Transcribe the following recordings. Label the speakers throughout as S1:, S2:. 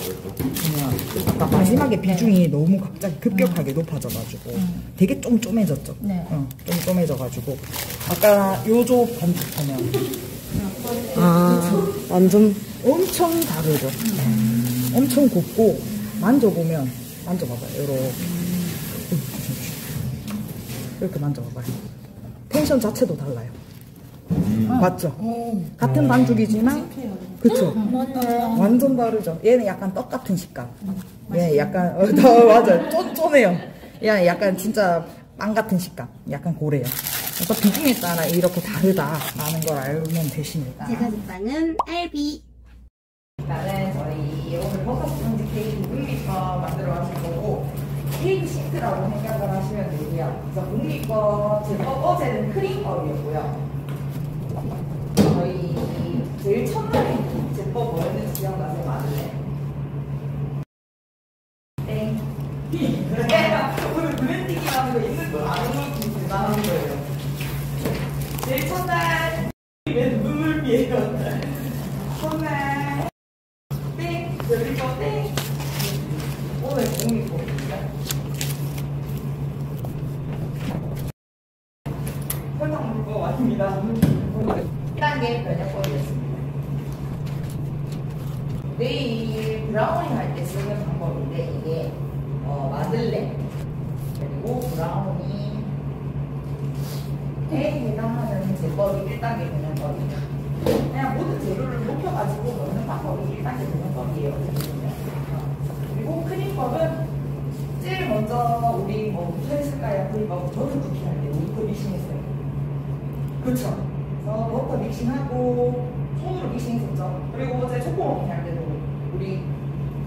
S1: 그냥 아까 마지막에 비중이 너무 갑자기 급격하게 높아져가지고 되게 쫌쫌해졌죠.
S2: 네.
S1: 쫌쫌해져가지고 아까 요쪽 반죽하면
S3: 완전
S1: 엄청 다르죠. 엄청 곱고 만져보면 만져봐봐요. 이렇게 만져봐봐요. 텐션 자체도 달라요. 맞죠? 같은 반죽이지만 그쵸? 완전 다르죠. 얘는 약간 떡 같은 식감. 얘는 약간 맞아요. 쫀쫀해요. 얘는 약간 진짜 빵 같은 식감. 약간 고래요. 그래서 비중에 따라 이렇게 다르다라는 걸 알면 되십니다.
S2: 제가 제빵은 알비.
S1: 일단은 저희 오늘 버터 스펀지 케이크 600거 만들어 가실 거고 케이크 시트라고 생각을 하시면 되고요. 그래서 600거 제법 어제는 크림버이었고요. 저희 제일 첫날에 제법 뭐였는지 기억나세요? 마들렌? 땡. 오늘 블렌딩이라는 거 있는 걸 아는 게 대단한 거예요. 제일 첫날 왜 눈물이에요? 첫날 땡. 그리고 땡. 오늘 공익법입니다. 설탕 물법 아닙니다. 1단계 변형법이었습니다. 내일 브라우니 할 때 쓰는 방법인데 이게 마들렌 그리고 브라우니 에 해당하는 제법이 1단계 변형법입니다. 그냥 모든 재료를 녹여가지고 넣는 방법이 1단계 변형법이에요. 그리고 크림법은 제일 먼저 우리 뭐부터 했을까요? 크림법 버터 쿠키 할 때 우리부터 믹싱했어요. 그쵸? 그래서 버터 믹싱하고 손으로 믹싱했었죠. 그리고 어제 초코머핀 할 때도 우리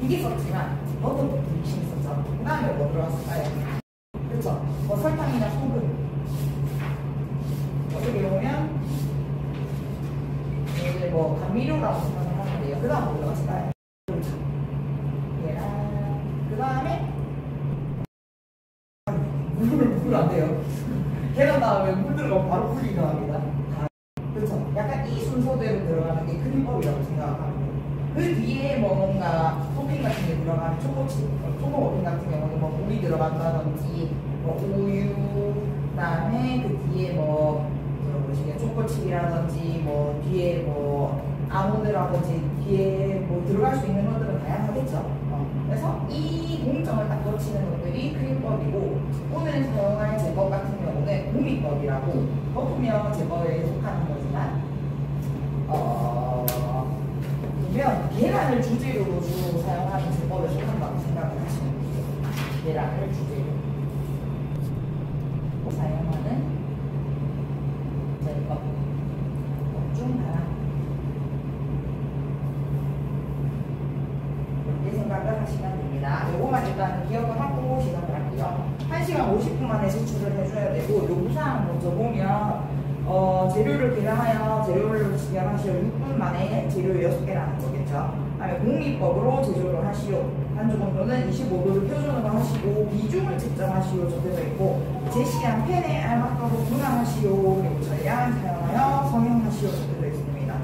S1: 이게 썼지만 버터 믹싱했었죠. 그 다음에 뭐 들어갔을까요? 그쵸? 뭐 설탕이나 소금 어떻게 보면 이제 뭐 감미료라고 생각을 하는데요. 그 다음 뭐 들어갔을까요? 그렇죠. 얘랑 그 다음에 물 안 돼요. 계란 다음에 물 들어가면 바로 풀리기도 합니다. 그렇죠. 약간 이 순서대로 들어가는 게 크림법이라고 생각합니다. 그 뒤에 뭐 뭔가 토핑 같은 게 들어가는 초코머핀 같은 경우는 뭐 물이 들어간다든지 뭐 우유 그다음에 그 뒤에 뭐 들어보시면 초코칩이라든지 뭐 뒤에 뭐 아몬드라든지 뒤에 뭐 들어갈 수 있는 것들은 다양하겠죠. 그래서 이 공정을 딱 거치는 것들이 크림법이고 오늘 사용할 제법 같은 경우는 공미법이라고 거푸면 제법에 속하는 거지만 보면 계란을 주재료로 주로 사용하는 제법에 속한다고 생각을 하시면 돼요. 계란을 주재료로 사용하는 제법 중 하나 이렇게 생각을 하시면 됩니다. 요거만 일단 기억을 하고 시작을 할게요. 1시간 50분 만에 제출을 해줘야 되고 요구사항 먼저 보면 재료를 계량하여 재료를 집약하시오 6분 만에 재료 6개라는 거겠죠. 다음에 공미법으로 제조를 하시오. 반죽 온도는 25도를 표준으로 하시고 비중을 측정하시오 적혀져 있고 제시한 팬에 알맞도록 분할하시오. 그리고 전량 사용하여 성형하시오 적혀져 있습니다.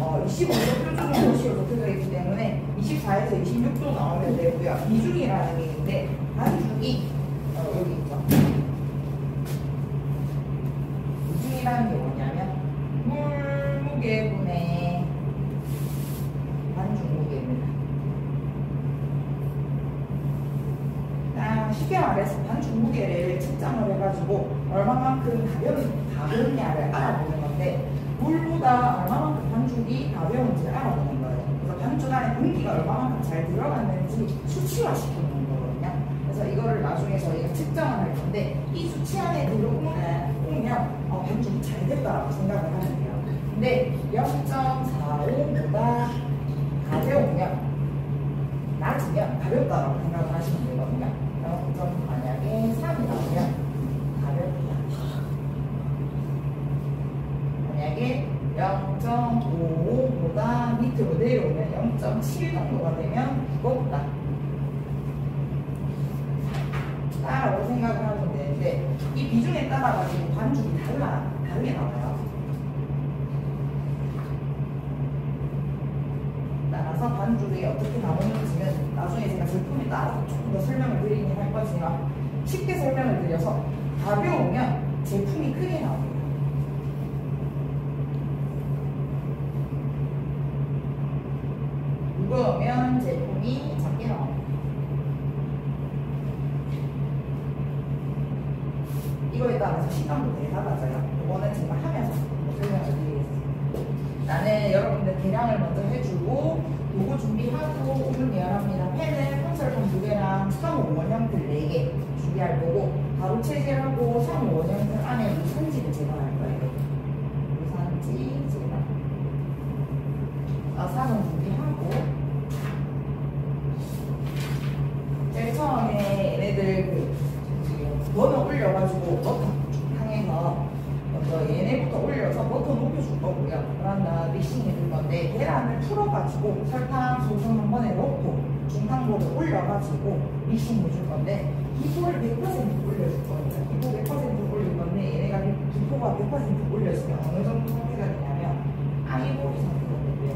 S1: 25도 표준으로 하시오 적혀져 있기 때문에 24에서 26도 나오면 되고요. 비중이라는 게 있는데 반죽이 여기 있죠. 비중이라는 게 뭐냐면 물 무게분의 반죽 무게입니다. 쉽게 말해서 반죽 무게를 측정을 해가지고 얼마만큼 가벼우냐를 알아보는 건데 물보다 얼마만큼 반죽이 가벼운지를 알아보는 거예요. 그래서 반죽 안에 공기가 얼마만큼 잘 들어갔는지 수치화시키는 거거든요. 그래서 이거를 나중에 저희가 측정을 할 건데 이 수치 안에 들어오면 반죽이 잘 됐다라고 생각을 하면 돼요. 근데 0.45보다 가벼우면 낮으면 가볍다라고 생각을 하시면 되거든요. 만약에 3이 나오면 가볍다. 만약에 0.55보다 밑으로 내려오면 0.7 정도가 되면 무겁다 라고 생각을 하면 되는데 이 비중에 따라 가지고 반죽이 다르게 나와요. 따라서 반죽이 어떻게 나오는지는 따라서 조금 더 설명을 드리긴 할 거지만 쉽게 설명을 드려서 가벼우면 제품이 크게 나옵니다. 무거우면 제품이 작게 나옵니다. 이거에 따라서 시간도 되게 달라져요. 이거는 제가 하면서 설명을 드리겠습니다. 나는 여러분들 계량을 먼저 해주고 요거 준비하고 오늘 미안합니다. 펜은 펜슬통 2개랑 3호 원형들 4개 준비할 거고 바로 체질하고 3호 원형들 안에 무산지를 제거할 거예요. 무산지 제거. 사선 준비하고 제일 처음에 얘네들 버너 올려가지고 버터 향해서 먼저 얘네부터 올려서 버터 높여줄 거고요. 그런 다음 믹싱 해줄 건데 계란을 풀어가지고 설탕 소금 한 번에 넣고 중탕보를 올려가지고 믹싱 해줄 건데 기포를 100% 올려줄 겁니다. 기포 100% 올릴 건데 얘네가 기포가 100% 올려주면 어느 정도 상태가 되냐면 아이보리 상태가 되고요.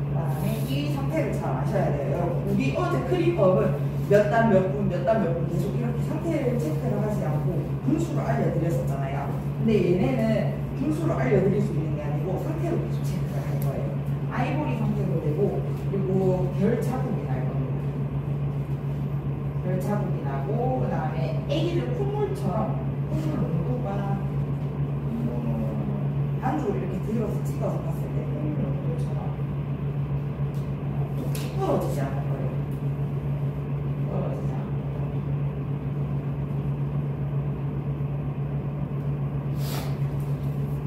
S1: 그 다음에 이 상태를 잘 아셔야 돼요. 여러분 우리 어제 크림업은 몇 단 몇 분 계속 이렇게 상태를 체크를 하지 않고 분수를 알려드렸었잖아요. 근데 얘네는 분수를 알려드릴 수 있는 게 아니고 상태로 계속 체크를 할 거예요. 아이보리 상태로 되고 그리고 별 자국이 날 겁니다. 별 자국이 나고 그 다음에 애기들 콧물처럼 콧물 농도가 반죽을 이렇게 들어서 찍어서 봤을 때 콧물 농도처럼 떨어지지 않을 거예요.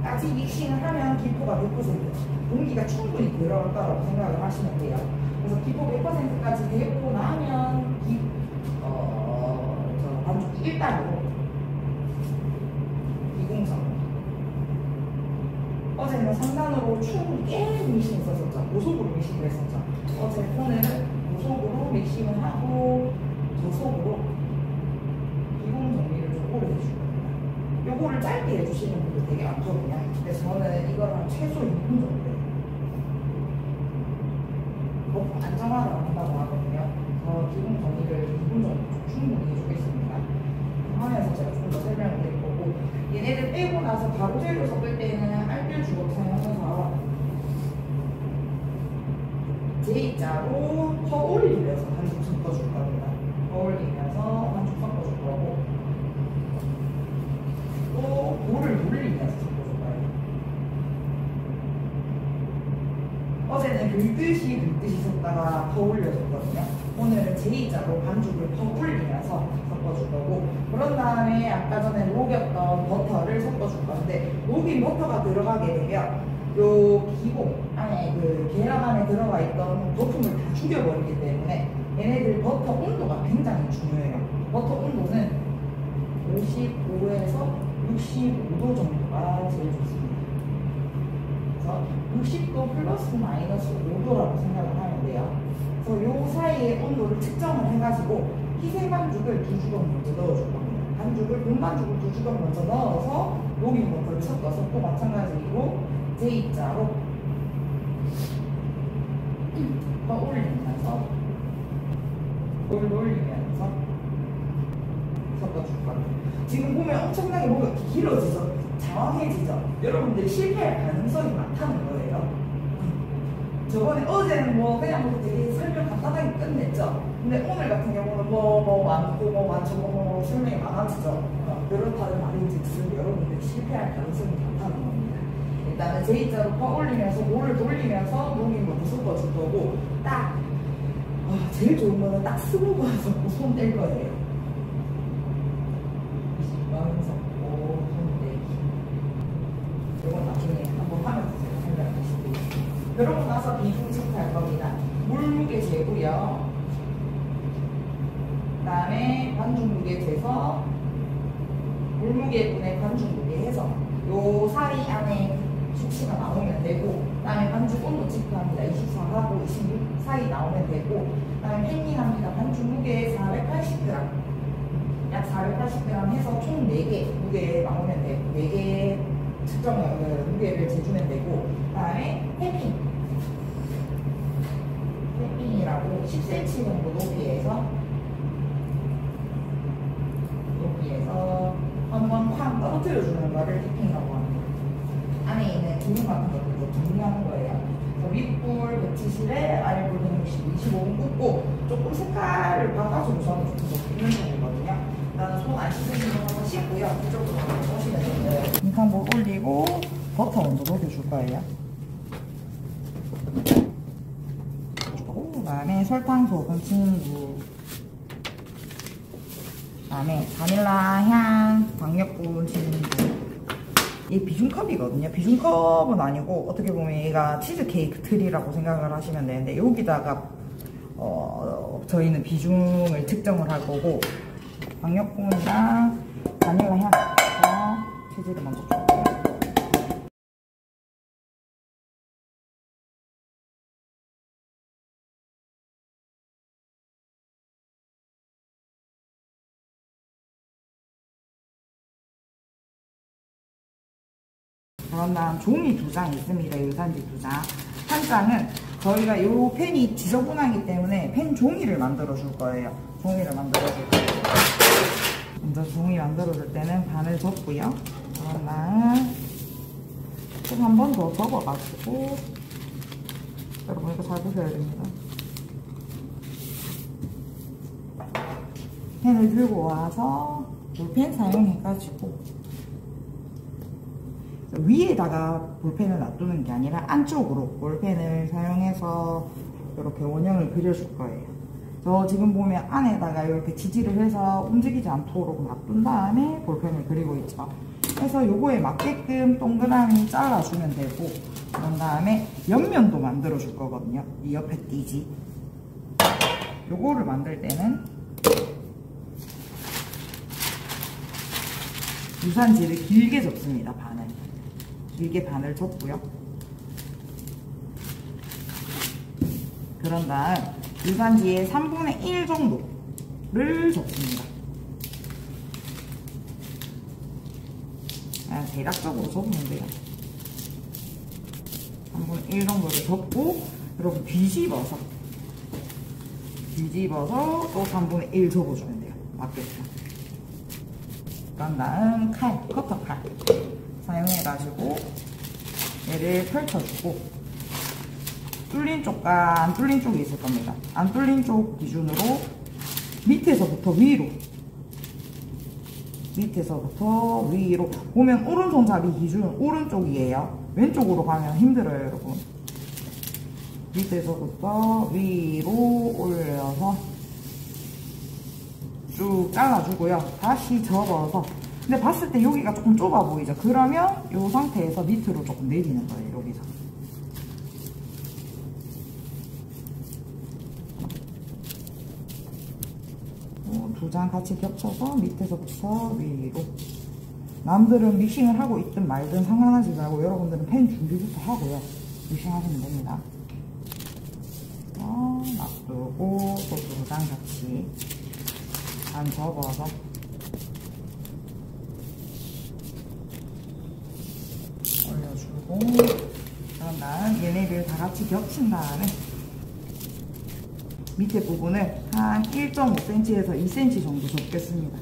S1: 까지 믹싱을 하면 기포가 100% 공기가 충분히 들어갈 거라고 생각을 하시면 돼요. 그래서 기포 100%까지 되고 나면 반죽 1단으로 비공성 어제는 3단으로 충분히 계속 믹싱 했었죠. 고속으로 믹싱을 했었죠. 오늘은 고속으로 믹싱을 하고 저속으로 비공 정리를 좀 오래 해줄 겁니다. 요거를 짧게 해주시는 분들 되게 많거든요. 근데 저는 이걸 한 최소 2분 정도 해요. 너무 안정화를 한다고 하거든요. 비공 정리를 2분 정도 충분히 해주겠습니다. 하면서 제가 좀 더 설명을 드릴 거고 얘네들 빼고 나서 바로 재료 섞을 때는 알뜰 주걱 사용해서 J자로 더 올리면서 반죽 섞어줄 겁니다. 더 올리면서 반죽 섞어줄 거고 또 볼을 돌리면서 섞어줄 거예요. 어제는 긁듯이 섞다가 더 올려줬거든요. 오늘은 J자로 반죽을 더 올리면서 섞어줄 거고 그런 다음에 아까 전에 녹였던 버터를 섞어줄 건데 녹인 버터가 들어가게 되면 요 기본 안에 그 계란 안에 들어가 있던 거품을 다 죽여버리기 때문에 얘네들 버터 온도가 굉장히 중요해요. 버터 온도는 55에서 65도 정도가 제일 좋습니다. 그래서 60도 플러스 마이너스 5도라고 생각을 하면 돼요. 그래서 요 사이의 온도를 측정을 해가지고 희생 반죽을 2주걱 먼저 넣어줄 겁니다. 본 반죽을 2주걱 먼저 넣어서 녹인 버터를 섞어서 또 마찬가지로 J자로 더 올리면서 올리면서 섞어줄 겁니다. 지금 보면 엄청나게 뭐가 길어지죠? 장황해지죠? 여러분들이 실패할 가능성이 많다는 거예요. 저번에 어제는 그냥 되게 설명 간단하게 끝냈죠? 근데 오늘 같은 경우는 많고 많죠, 설명이 많아지죠? 그렇다는 말인지 여러분들이 실패할 가능성이 많다는 겁니다. 일단은 J자로 퍼올리면서 볼을 돌리면서 녹인 것도 섞어줄 거고 제일 좋은 거는 딱 스무 번 섞고 손 뗄 거예요. 20번 섞고 손 떼기. 이건 나중에 한번 하면서 제가 설명하실게요. 그러고 나서 비중 체크할 겁니다. 물 무게 재고요. 그 다음에 반죽 무게 재서 물 무게분의 반죽 무게 해서 요 사이 안에 수치가 나오면 되고 그 다음에 반죽 온도 체크합니다. 24하고 26 사이 나오면 되고 그 다음에 팬닝합니다. 반죽 무게 480g 약 480g 해서 총 4개 무게 나오면 되고 4개 측정 무게를 재주면 되고 그 다음에 팬닝이라고 10cm 정도 높이에서 한번 쾅 떨어뜨려주는 거를 탭핑이라고 합니다. 안에 있는 기능 같은 것들도 정리하는 거예요. 윗불 170에 아랫불 160, 25분 굽고 조금 색깔을 바꿔주고 저는 조금 더 굽는 편이거든요. 일단 손 안 씻으시면 한번 씻고요. 이쪽으로 한번 보시면 돼요. 인간볼 올리고 버터 먼저 녹여줄 거예요. 그 다음에 설탕, 소금, 친구, 그 다음에 바닐라 향, 박력분, 친구. 이 비중컵이거든요. 비중컵은 아니고 어떻게 보면 얘가 치즈케이크 틀이라고 생각을 하시면 되는데 여기다가 저희는 비중을 측정을 할 거고 박력분이랑 바닐라 향 치즈를 먼저 줄게요. 그런 다음 종이 2장 있습니다. 유산지 2장. 한 장은 저희가 이 펜이 지저분하기 때문에 펜 종이를 만들어 줄 거예요. 종이를 만들어 줄 거예요. 먼저 종이 만들어 줄 때는 반을 접고요. 그런 다음 좀 한 번 더 접어가지고 여러분 이거 잘 보셔야 됩니다. 펜을 들고 와서 볼펜 사용해가지고 위에다가 볼펜을 놔두는 게 아니라 안쪽으로 볼펜을 사용해서 이렇게 원형을 그려줄 거예요. 저 지금 보면 안에다가 이렇게 지지를 해서 움직이지 않도록 놔둔 다음에 볼펜을 그리고 있죠. 그래서 요거에 맞게끔 동그라미 잘라주면 되고 그런 다음에 옆면도 만들어 줄 거거든요. 이 옆에 띠지. 요거를 만들 때는 유산지를 길게 접습니다. 반을. 길게 반을 접고요. 그런 다음 유산지의 3분의 1 정도를 접습니다. 그냥 대략적으로 접으면 돼요. 3분의 1 정도를 접고 여러분 뒤집어서 또 3분의 1 접어주면 돼요. 맞겠죠? 그런 다음 칼, 커터 칼 사용해가지고 얘를 펼쳐주고 뚫린 쪽과 안 뚫린 쪽이 있을 겁니다. 안 뚫린 쪽 기준으로 밑에서부터 위로 보면 오른손잡이 기준은 오른쪽이에요. 왼쪽으로 가면 힘들어요 여러분. 밑에서부터 위로 올려서 쭉 잘라주고요. 다시 접어서 근데 봤을 때 여기가 조금 좁아 보이죠? 그러면 이 상태에서 밑으로 조금 내리는 거예요. 여기서 두 장 같이 겹쳐서 밑에서부터 위로. 남들은 믹싱을 하고 있든 말든 상관하지 말고 여러분들은 펜 준비부터 하고요. 믹싱하시면 됩니다. 놔두고 또 두 장 같이 반 접어서 올려주고 그런 다음 얘네들 다 같이 겹친 다음에 밑에 부분을 한 1.5cm에서 2cm 정도 접겠습니다.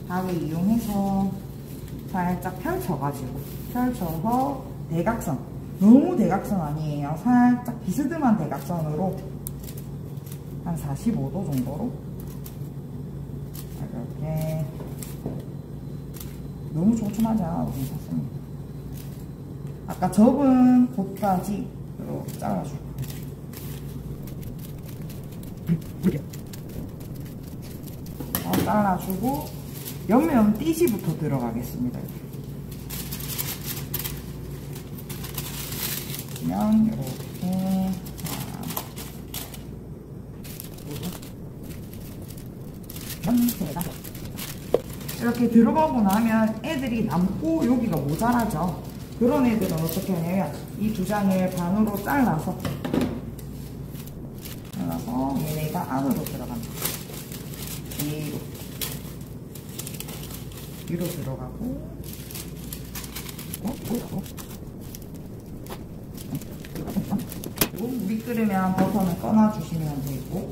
S1: 가위 이용해서 살짝 펼쳐서 대각선, 너무 대각선 아니에요. 살짝 비스듬한 대각선으로 한 45도 정도로 이렇게 너무 촘촘하지 않아도 괜찮습니다. 아까 접은 곳까지 이렇게 잘라줄 거예요. 잘라주고 옆면 띠지부터 들어가겠습니다. 그냥 이렇게 들어가고 나면 애들이 남고 여기가 모자라죠. 그런 애들은 어떻게 하냐면 이 두 장을 반으로 잘라서 얘네가 안으로 들어갑니다. 위로 들어가고 그리고 끓으면 버터는 꺼놔주시면 되고,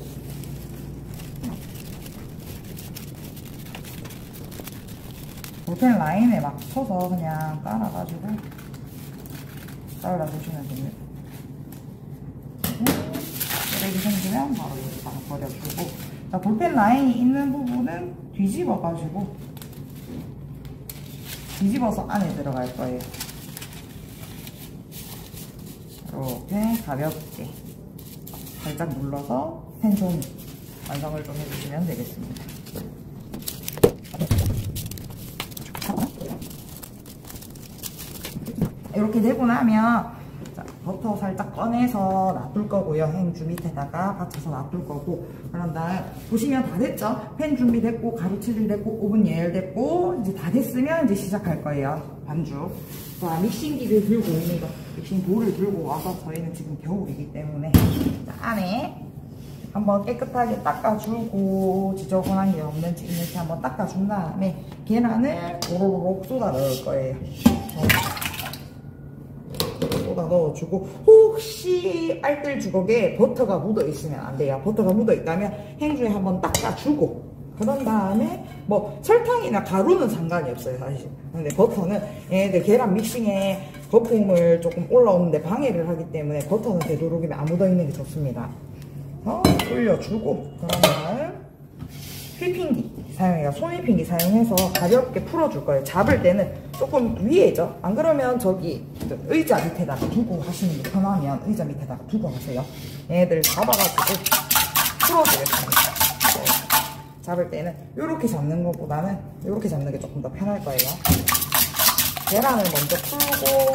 S1: 볼펜 라인에 맞춰서 그냥 깔아가지고 잘라주시면 됩니다. 쓰레기 생기면 바로 여기다가 버려주고, 자, 볼펜 라인이 있는 부분은 뒤집어서 안에 들어갈 거예요. 이렇게 가볍게 살짝 눌러서 펜손 완성을 좀 해주시면 되겠습니다. 이렇게 되고 나면 자, 버터 살짝 꺼내서 놔둘 거고요. 행주 밑에다가 받쳐서 놔둘 거고, 그런 다음 보시면 다 됐죠? 팬 준비됐고, 가루 치질됐고, 오븐 예열됐고, 이제 다 됐으면 이제 시작할 거예요. 반죽. 자, 믹싱기를 들고 옵니다. 믹싱 볼을 들고 와서 저희는 지금 겨울이기 때문에 자, 안에 한번 깨끗하게 닦아주고, 지저분한 게 없는지 있는지 한번 닦아준 다음에 계란을 오로록 쏟아 넣을 거예요. 쏟아 넣어주고, 혹시 알뜰 주걱에 버터가 묻어 있으면 안 돼요. 버터가 묻어 있다면 행주에 한번 닦아주고, 그런 다음에 뭐 설탕이나 가루는 상관이 없어요, 사실. 근데 버터는 얘네들 계란 믹싱에 거품을 조금 올라오는데 방해를 하기 때문에 버터는 되도록이면 안 묻어 있는 게 좋습니다. 올려주고, 그런 다음 휘핑기 사용해요. 손휘핑기 사용해서 가볍게 풀어줄 거예요. 잡을 때는 조금 위에죠. 안 그러면 저기 의자 밑에다가 두고 하시는 게 편하면 의자 밑에다가 두고 하세요. 얘네들 잡아가지고 풀어주겠습니다. 잡을 때는 이렇게 잡는 것보다는 이렇게 잡는 게 조금 더 편할 거예요. 계란을 먼저 풀고,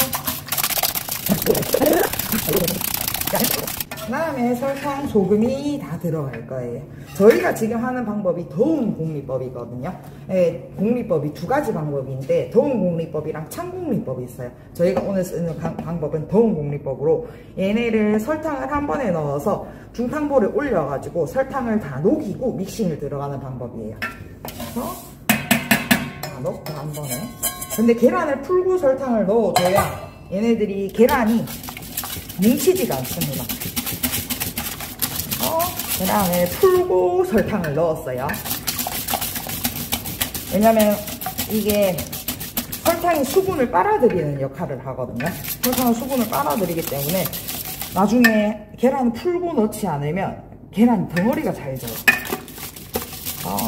S1: 그 다음에 설탕, 소금이 다 들어갈 거예요. 저희가 지금 하는 방법이 더운 공리법이거든요. 네, 공리법이 두 가지 방법인데 더운 공리법이랑 찬 공리법이 있어요. 저희가 오늘 쓰는 방법은 더운 공리법으로 얘네를 설탕을 한 번에 넣어서 중탕볼에 올려가지고 설탕을 다 녹이고 믹싱을 들어가는 방법이에요. 그래서 다 넣고 한 번에. 근데 계란을 풀고 설탕을 넣어줘야 얘네들이 계란이 뭉치지가 않습니다. 계란을 풀고 설탕을 넣었어요. 왜냐면 이게 설탕이 수분을 빨아들이는 역할을 하거든요. 설탕은 수분을 빨아들이기 때문에 나중에 계란을 풀고 넣지 않으면 계란 덩어리가 잘 져요.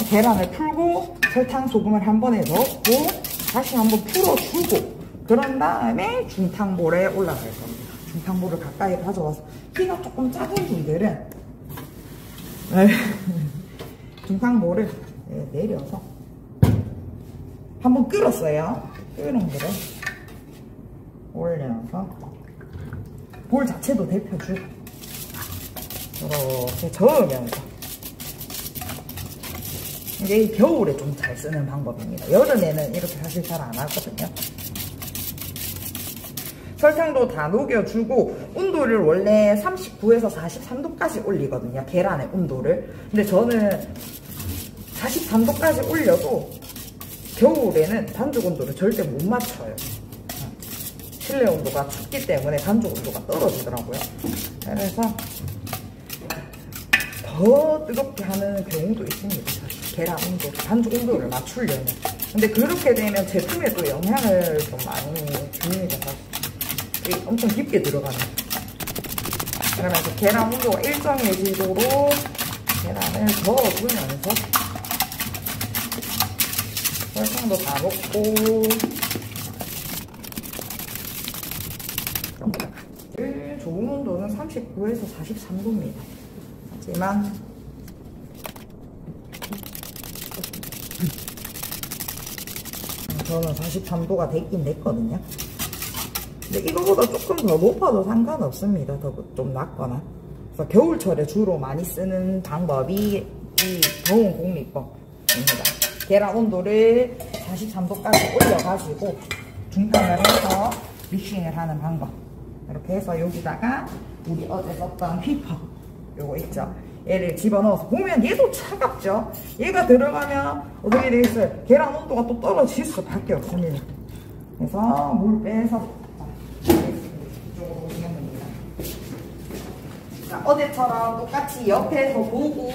S1: 계란을 풀고 설탕, 소금을 한 번에 넣고 다시 한번 풀어주고, 그런 다음에 중탕볼에 올라갈 겁니다. 중탕볼을 가까이 가져와서, 키가 조금 작은 분들은 중탕볼을 내려서 한번 끓었어요. 끓은 물을 올려서 볼 자체도 데펴주고 이렇게 저으면서, 이게 겨울에 좀 잘 쓰는 방법입니다. 여름에는 이렇게 사실 잘 안 하거든요. 설탕도 다 녹여주고, 온도를 원래 39에서 43도까지 올리거든요. 계란의 온도를. 근데 저는 43도까지 올려도 겨울에는 반죽 온도를 절대 못 맞춰요. 실내 온도가 춥기 때문에 반죽 온도가 떨어지더라고요. 그래서 더 뜨겁게 하는 경우도 있습니다. 계란 온도, 반죽 온도를 맞추려면. 근데 그렇게 되면 제품에도 영향을 좀 많이 줍니다. 엄청 깊게 들어가는. 그러면서 계란 온도가 일정해지도록 계란을 저어주면서 설탕도 다 넣고, 좋은 온도는 39에서 43도입니다. 하지만 저는 43도가 됐긴 됐거든요. 근데 이거보다 조금 더 높아도 상관없습니다. 더 좀 낮거나. 그래서 겨울철에 주로 많이 쓰는 방법이 이 더운 공리법입니다. 계란 온도를 43도까지 올려가지고 중탕을 해서 믹싱을 하는 방법. 이렇게 해서 여기다가 우리 어제 썼던 휘퍼 요거 있죠. 얘를 집어넣어서 보면 얘도 차갑죠. 얘가 들어가면 어떻게 되겠어요? 계란 온도가 또 떨어질 수밖에 없습니다. 그래서 물 빼서 이쪽으로 오시면 됩니다. 자, 어제처럼 똑같이 옆에서 보고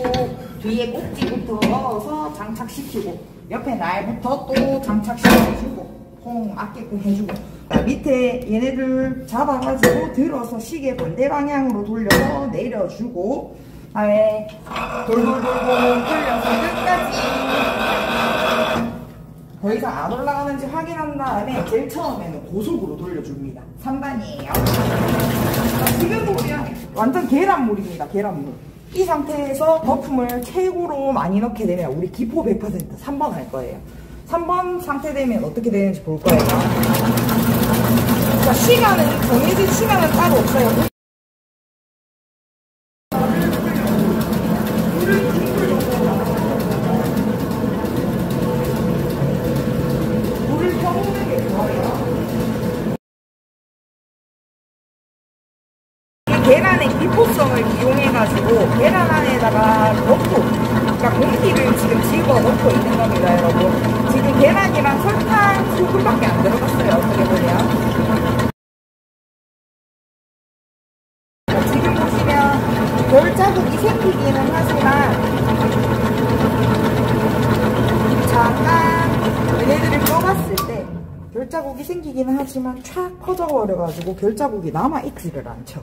S1: 뒤에 꼭지부터 넣어서 장착시키고 옆에 날부터 또 장착시켜주고 통 맞게끔 해주고 자, 밑에 얘네들 잡아가지고 들어서 시계 반대 방향으로 돌려서 내려주고 다음에 돌돌돌돌 돌려서 끝까지 더 이상 안 올라가는지 확인한 다음에 제일 처음에는 고속으로 돌려줍니다. 3단이에요. 지금 보면 완전 계란물입니다. 계란물. 이 상태에서 거품을 최고로 많이 넣게 되면 우리 기포 100% 3번 할 거예요. 3번 상태 되면 어떻게 되는지 볼 거예요. 자, 시간은 정해진 시간은 따로 없어요. 계란의 기포성을 이용해가지고 계란 안에다가 넣고 그러니까 공기를 지금 집어넣고 있는 겁니다, 여러분. 지금 계란이랑 설탕, 소금밖에 안 들어갔어요, 어떻게 보면. 지금 보시면 별 자국이 생기기는 하지만 잠깐 얘네들을 떠봤을 때 별 자국이 생기기는 하지만 촥 퍼져버려가지고 별 자국이 남아있지를 않죠.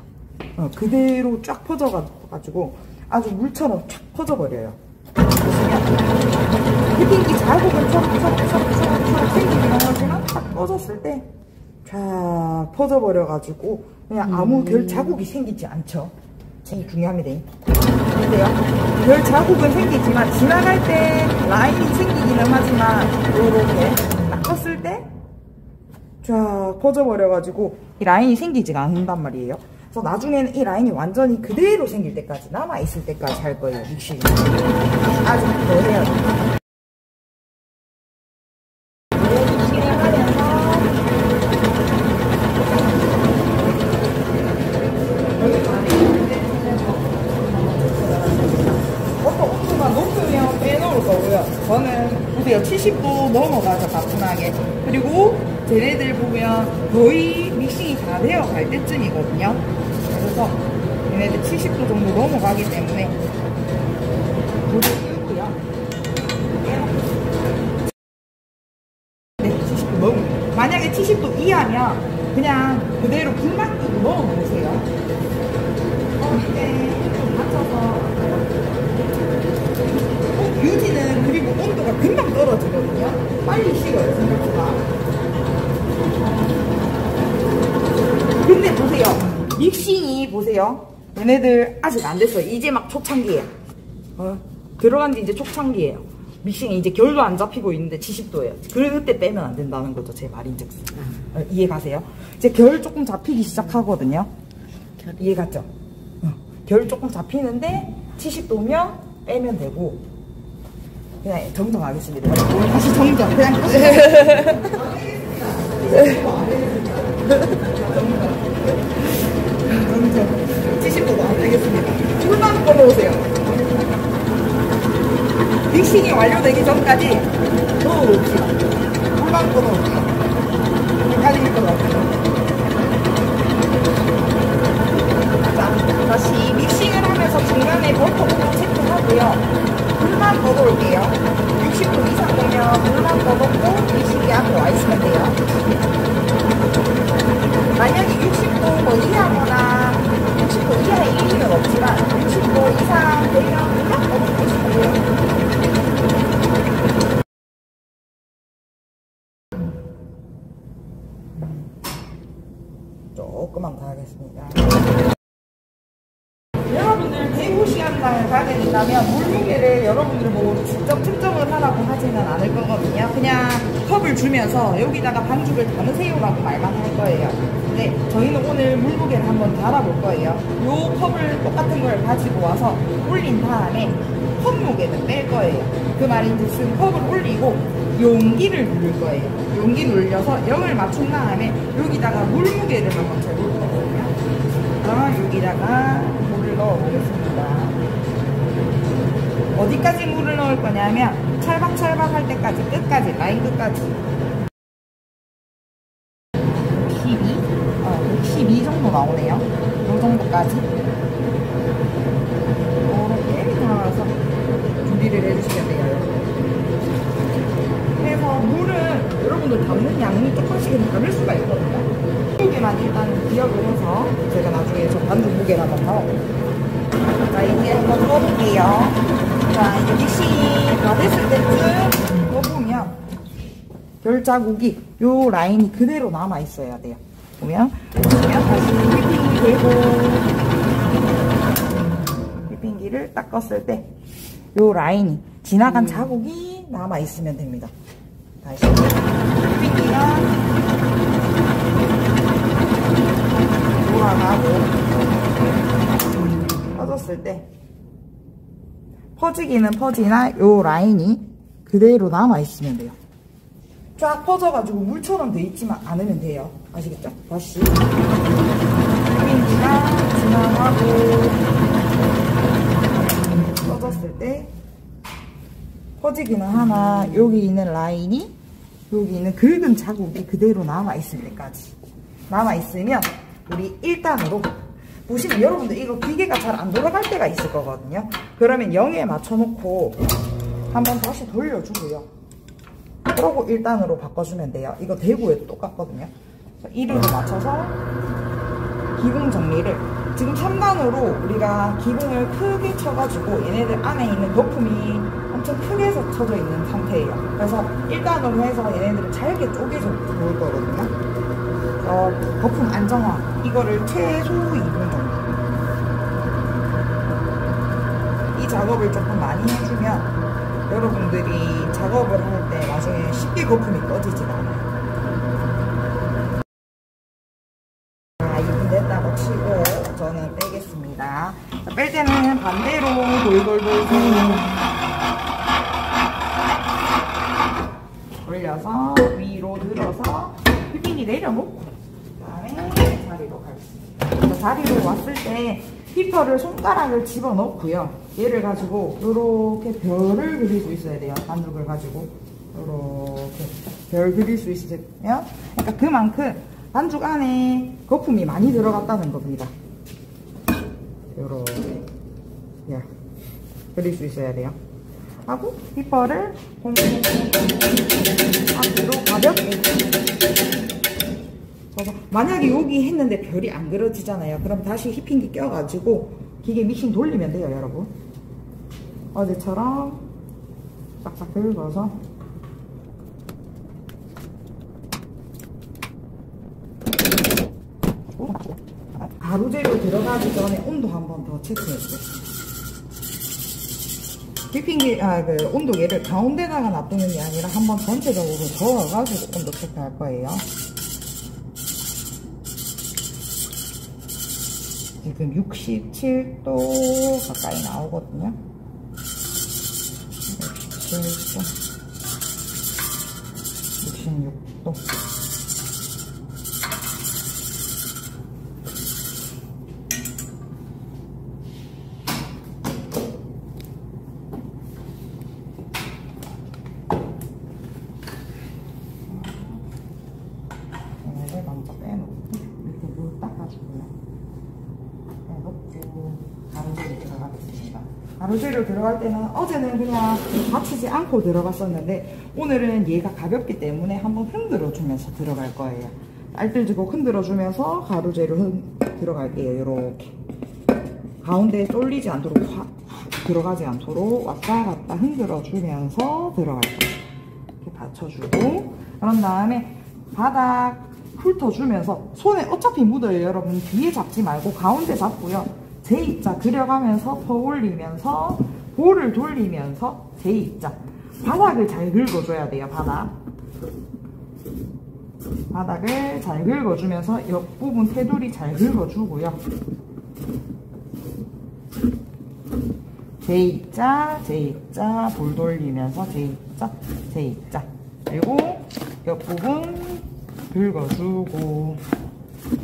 S1: 그대로 쫙 퍼져가지고 아주 물처럼 쫙 퍼져버려요. 보시면 휘핑기 자국은 촥촥촥촥 생기긴 하지만 딱 퍼졌을 때 쫙 퍼져버려가지고 그냥 아무 별 자국이 생기지 않죠. 제일 중요합니다. 근데요, 별 자국은 생기지만 지나갈 때 라인이 생기기는 하지만 이렇게 딱 떴을 때 쫙 퍼져버려가지고 이 라인이 생기지가 않는단 말이에요. 그래서 나중에는 이 라인이 완전히 그대로 생길 때까지 남아있을 때까지 할 거예요. 믹싱이 아직 더 해야 돼요. 믹싱을 하면서 보통 온도가 높으면 빼놓을 거고요. 저는 보세요, 70도 넘어가서 가뿐하게. 그리고 쟤네들 보면 거의 믹싱이 다 되어 갈 때쯤이거든요. 그래서 얘네들 70도 정도 넘어가기 때문에 물을 끓고요. 네, 70도 넘어. 만약에 70도 이하면 그냥 그대로 불만 끄고 넣어보세요. 밑에 좀 맞춰서 유지는 그리고 온도가 금방 떨어지거든요. 빨리 식어요, 생각보다. 근데 보세요, 믹싱이 보세요, 얘네들 아직 안 됐어요. 이제 막 초창기예요. 들어간 지 이제 초창기예요. 믹싱이 이제 결도 안 잡히고 있는데 70도예요. 그때 빼면 안 된다는 거죠, 제 말인즉슨. 이해 가세요? 이제 결 조금 잡히기 시작하거든요. 이해 갔죠? 결 조금 잡히는데 70도면 빼면 되고. 그냥 정정하겠습니다. 다시 정정. 그냥 정정. 70도도 안 되겠습니다. 불만 꺼놓으세요. 믹싱이 완료되기 전까지 넣어놓읍시다. 불만 꺼놓을게요. 헷갈릴 것 같아요. 자, 다시 믹싱을 하면서 중간에 버터도 체크하고요. 물만 더 넣을게요. 60도 이상 되면 물만 더 넣고 믹싱기 앞에 와 있으면 돼요. 만약에 60도 뭐 이하거나 60도 이하의 일리는 없지만 60도 이상 되면 물만 더 넣으시면 돼요. 조금만 더 하겠습니다. 여러분들 대구 시간당을 가게 된다면 물무게를 여러분들 뭐 직접 측정을 하라고 하지는 않을 거거든요. 그냥 컵을 주면서 여기다가 반죽을 담으세요라고 말만 할 거예요. 근데 저희는 오늘 물무게를 한번 달아볼 거예요. 요 컵을 똑같은 걸 가지고 와서 올린 다음에 컵 무게는 뺄 거예요. 그 말인즉슨 컵을 올리고 용기를 누를 거예요. 용기 눌려서 0을 맞춘 다음에 여기다가 물무게를 한번 재볼 거거든요. 그럼 여기다가 물을 넣어 보겠습니다. 어디까지 물을 넣을 거냐면 찰박찰박 할 때까지, 끝까지, 라인 끝까지. 62? 62 정도 나오네요. 이 정도까지. 해주시면 돼요. 그래서 물은 여러분들 담는 양이 조금씩은 다를 수가 있거든요. 무게만 일단 기억을 해서 제가 나중에 저 반죽 무게를 한번 넣어볼게요. 자, 이제 한번 넣어볼게요. 자, 이제 믹싱 다 됐을 때쯤 넣어보면 별 자국이 요 라인이 그대로 남아 있어야 돼요. 보면 다시 휘핑기 되고 휘핑기를 닦았을 때 요 라인이 지나간 자국이 남아 있으면 됩니다. 다시 휘핑기가 돌아가고 퍼졌을 때 퍼지기는 퍼지나 요 라인이 그대로 남아 있으면 돼요. 쫙 퍼져가지고 물처럼 돼 있지만 않으면 돼요. 아시겠죠? 다시 휘핑기가 지나가고 퍼졌을 때 퍼지기는 하나 여기 있는 라인이 여기 있는 긁은 자국이 그대로 남아있을 때까지 남아있으면 우리 1단으로 보시면 여러분들 이거 기계가 잘 안 돌아갈 때가 있을 거거든요. 그러면 0에 맞춰놓고 한번 다시 돌려주고요. 그러고 1단으로 바꿔주면 돼요. 이거 대구에도 똑같거든요. 1으로 맞춰서 기공 정리를 지금 3단으로 우리가 기공을 크게 쳐가지고 얘네들 안에 있는 거품이 엄청 크게 쳐져 있는 상태예요. 그래서 1단으로 해서 얘네들을 잘게 쪼개서 놓을 거거든요. 거품 안정화 이거를 최소 2분 정도 이 작업을 조금 많이 해주면 여러분들이 작업을 할 때 나중에 쉽게 거품이 꺼지질 않아요. 자, 2분 됐다고 치고 저는 빼겠습니다. 자, 뺄 때는 반대로 돌돌돌돌 올려서 위로 들어서 휘핑기 내려놓고 그다음에 자리로 가겠습니다. 자리로 왔을 때 히퍼를 손가락을 집어넣고요. 얘를 가지고 이렇게 별을 그릴 수 있어야 돼요. 반죽을 가지고 이렇게 별 그릴 수 있으면 그러니까 그만큼 반죽 안에 거품이 많이 들어갔다는 겁니다. 이렇게 별 그릴 수 있어야 돼요. 하고 히퍼를 앞으로 가볍게 만약에 여기 했는데 별이 안 그려지잖아요. 그럼 다시 휘핑기 껴가지고 기계 믹싱 돌리면 돼요, 여러분. 어제처럼 싹싹 긁어서 가루재료 들어가기 전에 온도 한번 더 체크해주겠습니다. 휘핑기 온도계를 가운데다가 놔두는 게 아니라 한번 전체적으로 저어가지고 온도 체크할 거예요. 지금 67도 가까이 나오거든요. 67도, 66도. 얘를 먼저 빼놓고 이렇게 물 닦아주고요. 가루재료 들어가겠습니다. 가루재료 들어갈 때는 어제는 그냥 받치지 않고 들어갔었는데 오늘은 얘가 가볍기 때문에 한번 흔들어 주면서 들어갈 거예요. 알뜰지고 흔들어 주면서 가루재료 들어갈게요. 이렇게 가운데에 쏠리지 않도록 들어가지 않도록 왔다 갔다 흔들어 주면서 들어갈 거예요. 이렇게 받쳐주고 그런 다음에 바닥 훑어주면서 손에 어차피 묻어요. 여러분 뒤에 잡지 말고 가운데 잡고요. J자 그려가면서 퍼 올리면서 볼을 돌리면서 J자 바닥을 잘 긁어줘야 돼요. 바닥을 잘 긁어주면서 옆부분 테두리 잘 긁어주고요. J자 J자 볼 돌리면서 J자 J자 그리고 옆부분 긁어주고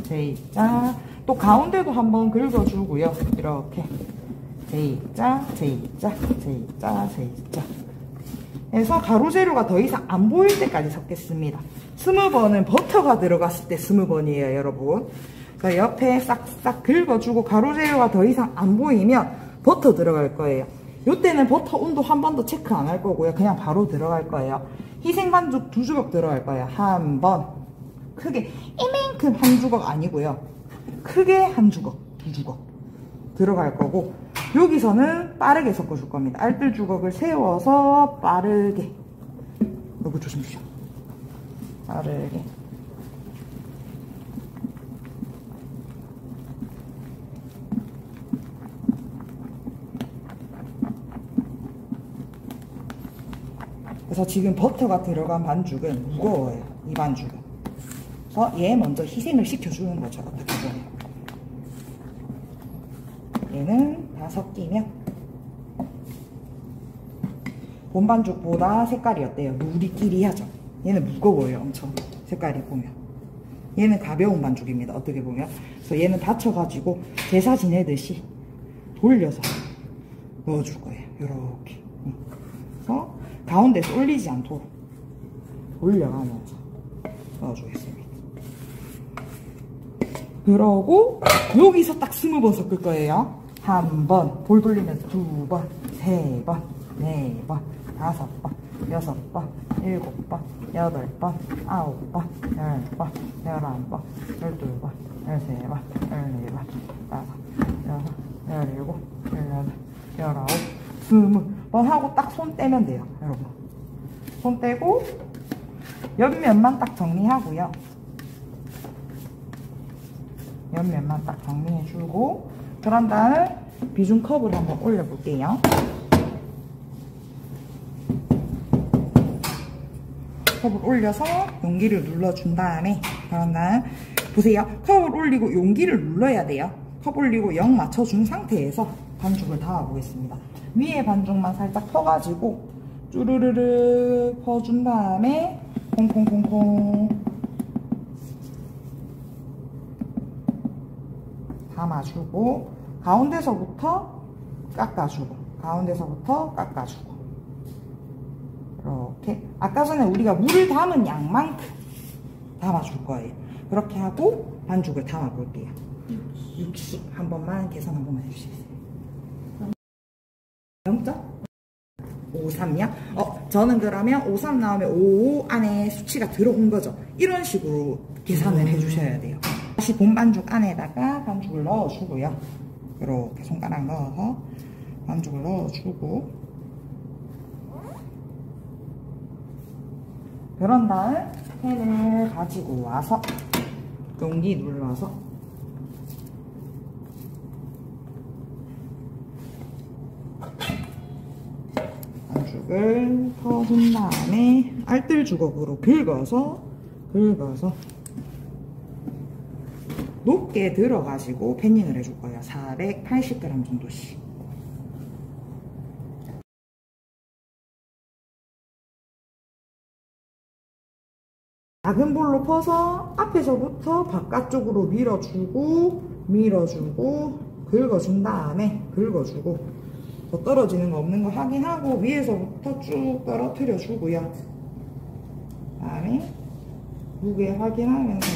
S1: J자 또 가운데도 한번 긁어주고요. 이렇게 J자 J자 J자 J자 해서 가루재료가 더 이상 안 보일 때까지 섞겠습니다. 스무번은 버터가 들어갔을 때 스무번이에요, 여러분. 옆에 싹싹 긁어주고 가루재료가 더 이상 안 보이면 버터 들어갈 거예요. 요때는 버터 온도 한 번도 체크 안 할 거고요. 그냥 바로 들어갈 거예요. 희생 반죽 2주걱 들어갈 거예요. 한 번. 크게 이만큼 한 주걱 아니고요. 크게 한 주걱, 2주걱 들어갈 거고, 여기서는 빠르게 섞어줄 겁니다. 알뜰 주걱을 세워서 빠르게. 너무 조심하세요. 빠르게. 그래서 지금 버터가 들어간 반죽은 무거워요. 이 반죽은. 그래서 얘 먼저 희생을 시켜주는 거죠. 어떻게 보면. 얘는 다 섞이면 본 반죽보다 색깔이 어때요? 누리끼리하죠. 얘는 무거워요. 엄청. 색깔이 보면. 얘는 가벼운 반죽입니다. 어떻게 보면. 그래서 얘는 받쳐가지고 제사 지내듯이 돌려서 넣어줄 거예요. 요렇게. 그래서 가운데서 올리지 않도록 올려가면서 넣어주겠습니다. 그러고 여기서 딱 20번 섞을 거예요. 한 번, 볼 돌리면서 2번, 3번, 4번, 5번, 6번, 7번, 8번, 9번, 10번, 11번, 12번, 13번, 14번, 15, 16, 17, 18, 19, 20번 하고 딱 손 떼면 돼요. 여러분. 손 떼고 옆면만 딱 정리하고요. 옆면만 딱 정리해주고, 그런 다음 비중 컵을 한번 올려볼게요. 컵을 올려서 용기를 눌러준 다음에, 그런 다음 보세요. 컵을 올리고 용기를 눌러야 돼요. 컵 올리고 0 맞춰준 상태에서 반죽을 담아보겠습니다. 위에 반죽만 살짝 퍼가지고 쭈르르르 퍼준 다음에 콩콩콩콩 담아주고, 가운데서부터 깎아주고, 가운데서부터 깎아주고, 이렇게 아까 전에 우리가 물을 담은 양만큼 담아줄 거예요. 그렇게 하고 반죽을 담아 볼게요. 60 한 번만 계산 한 번만 해주시겠어요? 0.53요? 저는 그러면 53 나오면 55 안에 수치가 들어온 거죠. 이런 식으로 계산을 해주셔야 돼요. 다시 본 반죽 안에다가 반죽을 넣어주고요. 이렇게 손가락 넣어서 반죽을 넣어주고, 그런 다음 팬을 가지고 와서 용기 눌러서 반죽을 퍼준 다음에 알뜰 주걱으로 긁어서 높게 들어가지고 패닝을 해줄 거예요. 480g 정도씩. 작은 볼로 퍼서 앞에서부터 바깥쪽으로 밀어주고 긁어준 다음에 긁어주고, 더 떨어지는 거 없는 거 확인하고 위에서부터 쭉 떨어뜨려 주고요. 그다음에 무게 확인하면서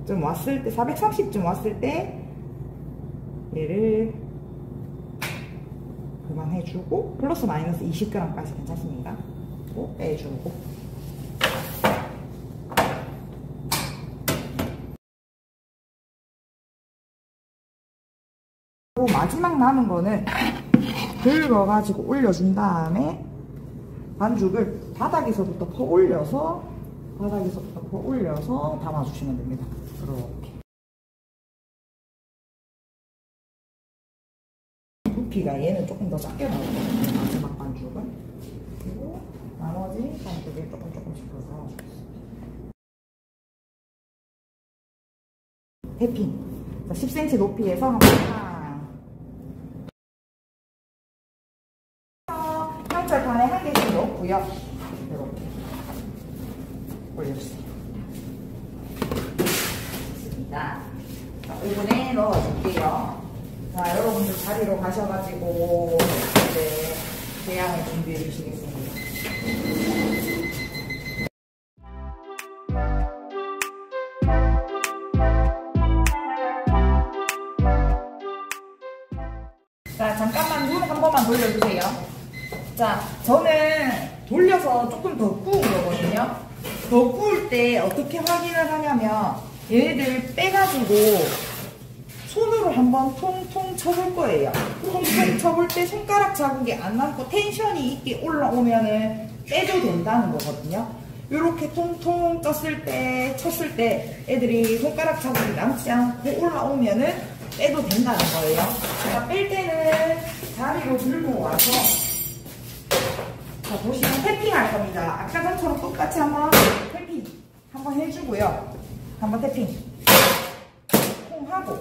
S1: 440쯤 왔을 때, 430쯤 왔을 때 얘를 그만해주고, 플러스 마이너스 20g까지 괜찮습니다. 빼주고, 그리고 마지막 남은 거는 긁어가지고 올려준 다음에 반죽을 바닥에서부터 퍼 올려서 담아주시면 됩니다. 이렇게. 부피가 얘는 조금 더 작게 나오거든요. 마지막 반죽은. 그리고 나머지 반죽을 조금씩 더 담아주겠습니다. 대핀 10cm 높이에서 한번 형철판에 한 개씩 넣고요. 이렇게 올려주세요. 됐습니다. 오븐에 넣어줄게요. 자, 여러분들 자리로 가셔가지고 이제 대양을 준비해 주시겠습니다. 자, 잠깐만 눈 한 번만 돌려주세요. 자, 저는 돌려서 조금 더 구운 거거든요. 더 구울 때 어떻게 확인을 하냐면 얘네들 빼가지고 손으로 한번 통통 쳐볼 거예요. 통통 쳐볼 때 손가락 자국이 안 남고 텐션이 있게 올라오면은 빼도 된다는 거거든요. 이렇게 통통 쳤을 때 애들이 손가락 자국이 남지 않고 올라오면은 빼도 된다는 거예요. 자, 뺄 때는 자리로 들고 와서 자, 보시면 탭핑 할 겁니다. 아까 전처럼 똑같이 한번 탭핑 한번 해주고요. 한번 탭핑 통 하고,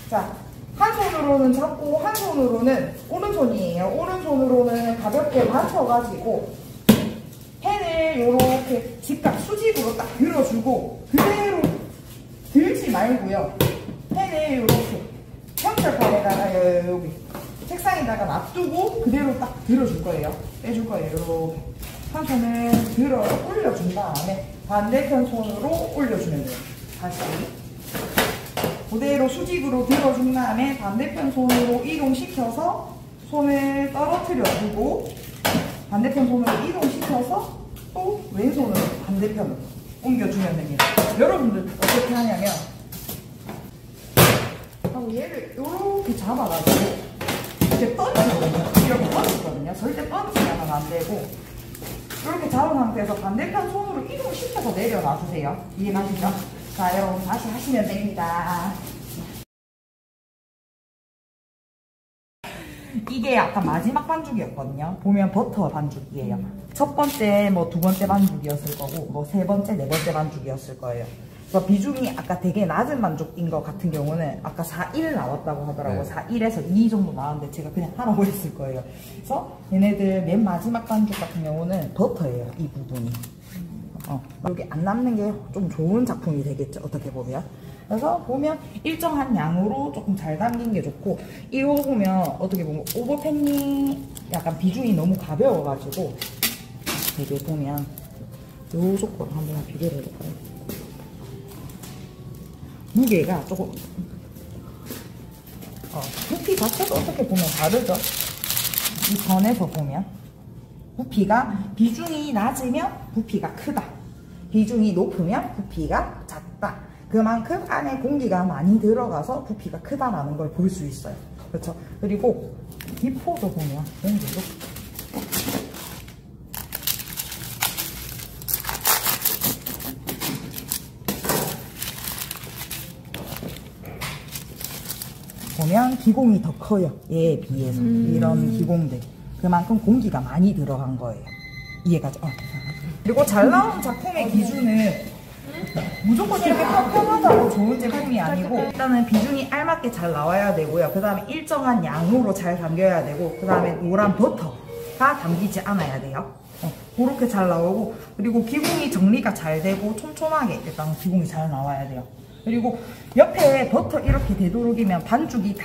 S1: 자, 한 손으로는 잡고 한 손으로는 오른손이에요. 오른손으로는 가볍게 맞춰가지고 펜을 요렇게 직각 수직으로 딱 들어주고 그대로 들지 말고요. 펜을 요렇게 형철판에다가 여기 책상에다가 놔두고 그대로 딱 들어줄 거예요. 빼줄 거예요. 이렇게 한 손을 들어 올려준 다음에 반대편 손으로 올려주면 돼요. 다시 그대로 수직으로 들어준 다음에 반대편 손으로 이동시켜서 손을 떨어뜨려 주고 반대편 손으로 이동시켜서 또 왼손으로 반대편으로 옮겨주면 됩니다. 여러분들 어떻게 하냐면 얘를 이렇게 잡아가지고 이렇게 던지거든요. 이렇게 던지거든요. 절대 던지면 안 되고 이렇게 잡은 상태에서 반대편 손으로 이동시켜서 내려놔주세요. 이해가시죠? 자, 여러분 다시 하시면 됩니다. 이게 아까 마지막 반죽이었거든요. 보면 버터 반죽이에요. 첫 번째, 뭐 두 번째 반죽이었을 거고, 뭐 세 번째, 네 번째 반죽이었을 거예요. 그래서 비중이 아까 되게 낮은 반죽인 것 같은 경우는 아까 4.1 나왔다고 하더라고요. 네. 4.1에서 2 정도 나왔는데 제가 그냥 하라고 했을 거예요. 그래서 얘네들 맨 마지막 반죽 같은 경우는 버터예요. 이 부분이. 여기 안 남는 게 좀 좋은 작품이 되겠죠. 어떻게 보면. 그래서 보면 일정한 양으로 조금 잘 담긴 게 좋고, 이거 보면 어떻게 보면 오버팬이 약간 비중이 너무 가벼워가지고 되게 보면 요쪽 거랑 한번 비교를 해볼까요? 무게가 조금 부피 자체도 어떻게 보면 다르죠. 이 선에서 보면 부피가 비중이 낮으면 부피가 크다, 비중이 높으면 부피가 작다. 그만큼 안에 공기가 많이 들어가서 부피가 크다라는 걸 볼 수 있어요. 그렇죠? 그리고 기포도 보면 공기도 보면 기공이 더 커요. 얘에 비해서. 이런 기공들. 그만큼 공기가 많이 들어간 거예요. 이해가죠? 그리고 잘 나온 작품의 기준은 무조건 이렇게 평평하다고 좋은 제품이 아니고, 일단은 비중이 알맞게 잘 나와야 되고요. 그 다음에 일정한 양으로 잘 담겨야 되고, 그 다음에 노란 버터가 담기지 않아야 돼요. 그렇게 잘 나오고, 그리고 기공이 정리가 잘 되고 촘촘하게 일단 기공이 잘 나와야 돼요. 그리고 옆에 버터 이렇게 되도록이면 반죽이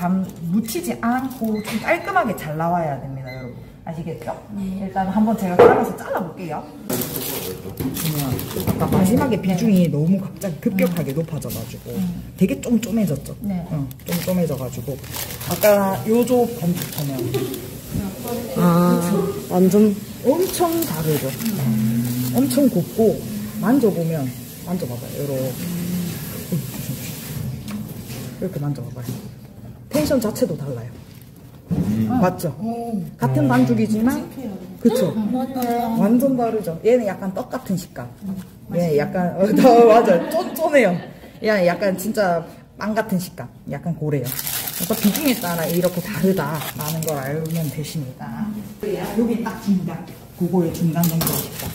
S1: 묻히지 않고 좀 깔끔하게 잘 나와야 됩니다, 여러분. 아시겠죠? 네. 일단 한번 제가 갈아서 잘라볼게요. 아까 마지막에 비중이 너무 갑자기 급격하게 높아져가지고 되게 쫌쫌해졌죠? 네. 쫌쫌해져가지고 아까 요쪽 반죽 보면 완전 엄청 다르죠? 엄청 곱고 만져보면, 만져봐봐요. 이렇게 만져봐봐요. 텐션 자체도 달라요. 맞죠? 같은 반죽이지만, 그쵸? 완전 다르죠? 얘는 약간 떡 같은 식감. 얘는 약간, 맞아요. 쫀쫀해요. 얘는 약간 진짜 빵 같은 식감. 약간 고래요. 그래서 비중에 따라 이렇게 다르다라는 걸 알면 되십니다. 여기 딱 중간. 그거의 중간 정도의 식감.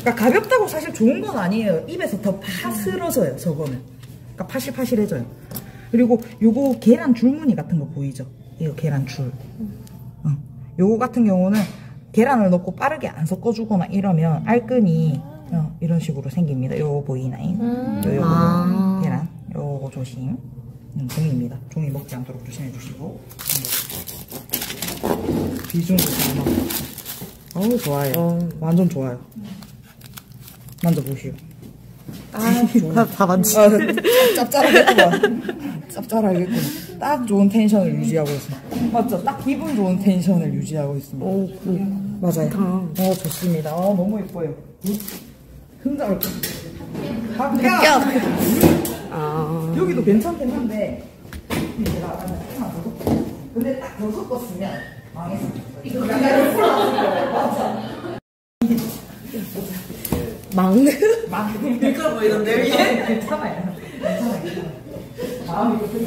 S1: 그러니까 가볍다고 사실 좋은 건 아니에요. 입에서 더 파스러져요, 저거는. 그러니까 파실파실해져요. 그리고 요거 계란 줄무늬 같은 거 보이죠? 이거 계란 줄. 요거 같은 경우는 계란을 넣고 빠르게 안 섞어주거나 이러면 알끈이 이런 식으로 생깁니다. 요거 보이나요? 요거 계란. 요거 조심. 종이입니다. 종이 먹지 않도록 조심해 주시고. 비중도 잘 나와. 어우, 좋아요. 완전 좋아요. 만져보시오.
S3: 다 만지.
S1: 짭짤하겠구만. 짭짤하겠구만. 딱 좋은 텐션을 유지하고 있습니다. 맞죠? 딱 기분 좋은 텐션을 유지하고 있습니다.
S3: 오,
S1: 맞아요. 좋습니다. 너무 예뻐요. 흥정을. 합격! 여기도 괜찮긴 한데, 제가 하나 더 섞고. 근데 딱 더 섞었으면 망했어. 이거 약간 맞아. 막내? 그러니까 뭐 이런데요, 이게? 괜찮아요. 마음이 그렇게